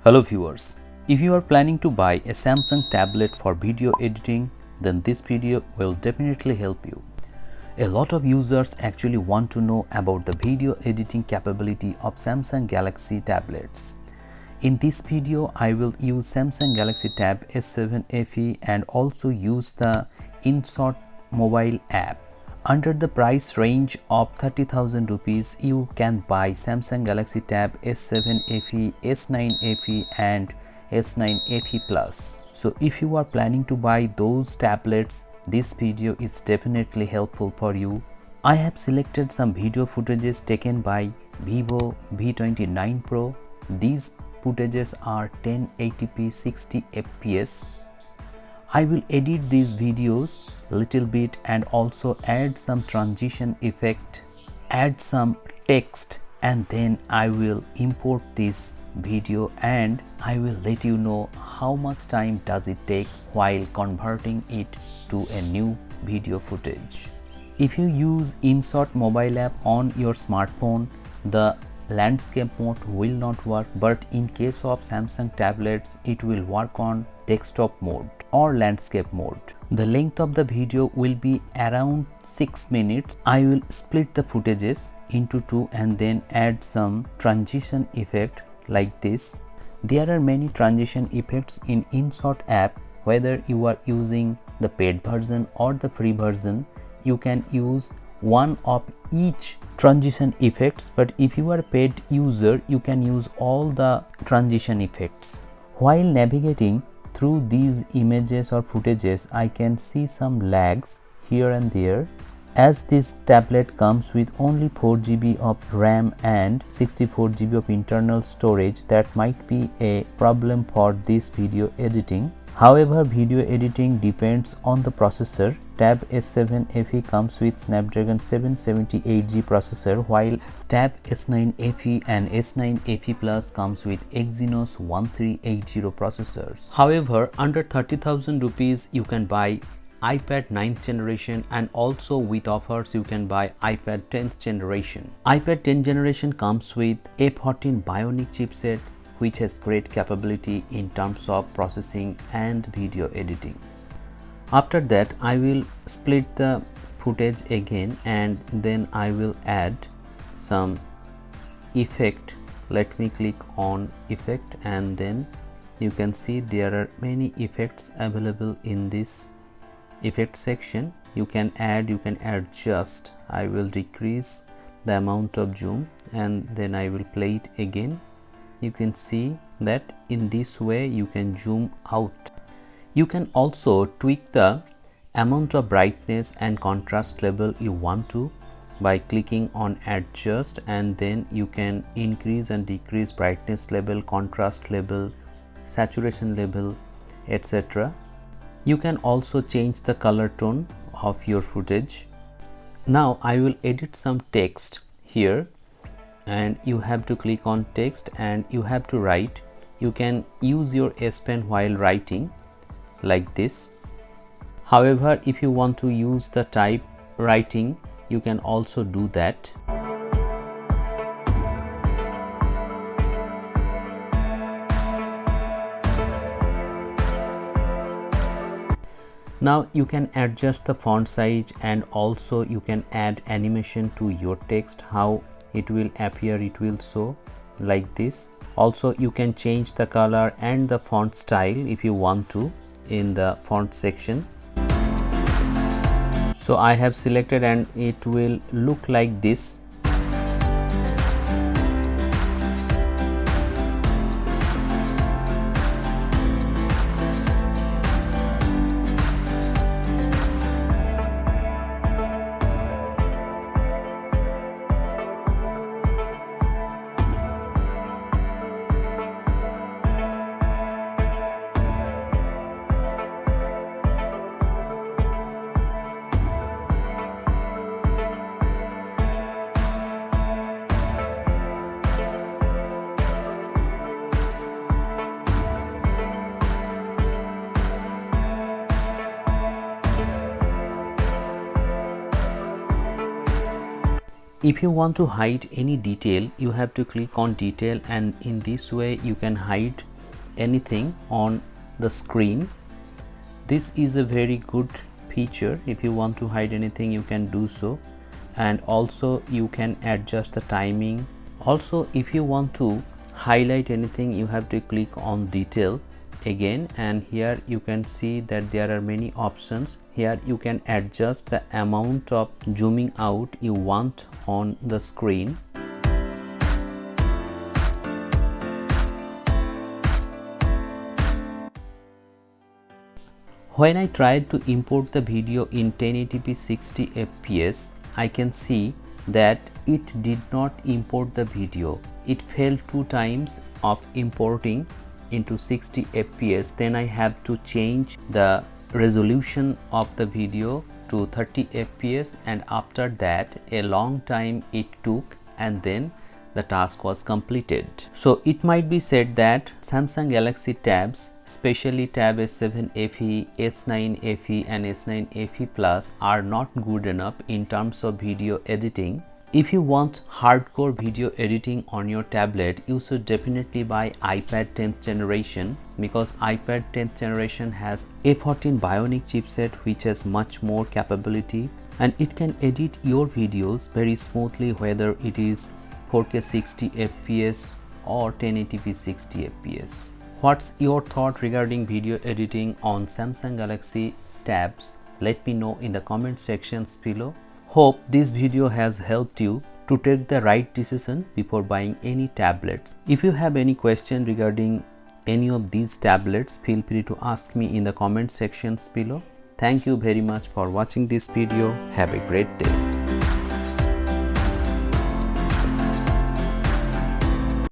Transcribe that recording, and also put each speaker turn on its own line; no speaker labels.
Hello viewers, if you are planning to buy a Samsung tablet for video editing, then this video will definitely help you. A lot of users actually want to know about the video editing capability of Samsung Galaxy tablets. In this video, I will use Samsung Galaxy Tab S7 FE and also use the InShot mobile app. Under the price range of 30,000 rupees, you can buy Samsung Galaxy Tab S7 FE, S9 FE and S9 FE Plus. So if you are planning to buy those tablets, this video is definitely helpful for you. I have selected some video footages taken by Vivo V29 Pro. These footages are 1080p 60 fps. I will edit these videos little bit and also add some transition effect, add some text, and then I will import this video and I will let you know how much time does it take while converting it to a new video footage. If you use InShot mobile app on your smartphone, the landscape mode will not work, but in case of Samsung tablets, it will work on desktop mode or landscape mode. The length of the video will be around 6 minutes. I will split the footages into two and then add some transition effect like this. There are many transition effects in InShot app. Whether you are using the paid version or the free version, you can use one of each transition effects, but if you are a paid user, you can use all the transition effects. While navigating through these images or footages, I can see some lags here and there. As this tablet comes with only 4 GB of RAM and 64 GB of internal storage, that might be a problem for this video editing. However, video editing depends on the processor. Tab S7 FE comes with Snapdragon 778G processor, while Tab S9 FE and S9 FE Plus comes with Exynos 1380 processors. However, under 30,000 rupees, you can buy iPad 9th generation, and also with offers you can buy iPad 10th generation. iPad 10th generation comes with A14 Bionic chipset, which has great capability in terms of processing and video editing. After that, I will split the footage again and then I will add some effect. Let me click on effect and then you can see there are many effects available in this effect section. You can add, you can adjust. I will decrease the amount of zoom and then I will play it again. You can see that in this way you can zoom out. You can also tweak the amount of brightness and contrast level you want to by clicking on adjust, and then you can increase and decrease brightness level, contrast level, saturation level, etc. You can also change the color tone of your footage. Now I will edit some text here, and you have to click on text and you have to write. You can use your S Pen while writing like this. However, if you want to use the type writing, you can also do that. Now you can adjust the font size and also you can add animation to your text, how it will appear, it will show like this. Also you can change the color and the font style if you want to in the font section. So I have selected and it will look like this. If you want to hide any detail, you have to click on detail, and in this way you can hide anything on the screen. This is a very good feature. If you want to hide anything, you can do so, and also you can adjust the timing. Also, if you want to highlight anything, you have to click on detail again, and here you can see that there are many options. Here you can adjust the amount of zooming out you want on the screen. When I tried to import the video in 1080p 60 fps, I can see that it did not import the video. It failed 2 times of importing into 60 fps. Then I have to change the resolution of the video to 30 fps, and after that a long time it took, and then the task was completed. So it might be said that Samsung Galaxy tabs, especially Tab S7 FE, S9 FE and S9 FE Plus, are not good enough in terms of video editing. If you want hardcore video editing on your tablet, you should definitely buy iPad 10th generation, because iPad 10th generation has A14 Bionic chipset, which has much more capability, and it can edit your videos very smoothly, whether it is 4K 60 fps or 1080p 60 fps. What's your thought regarding video editing on Samsung Galaxy tabs? Let me know in the comment sections below. Hope this video has helped you to take the right decision before buying any tablets. If you have any question regarding any of these tablets, feel free to ask me in the comment sections below. Thank you very much for watching this video. Have a great day.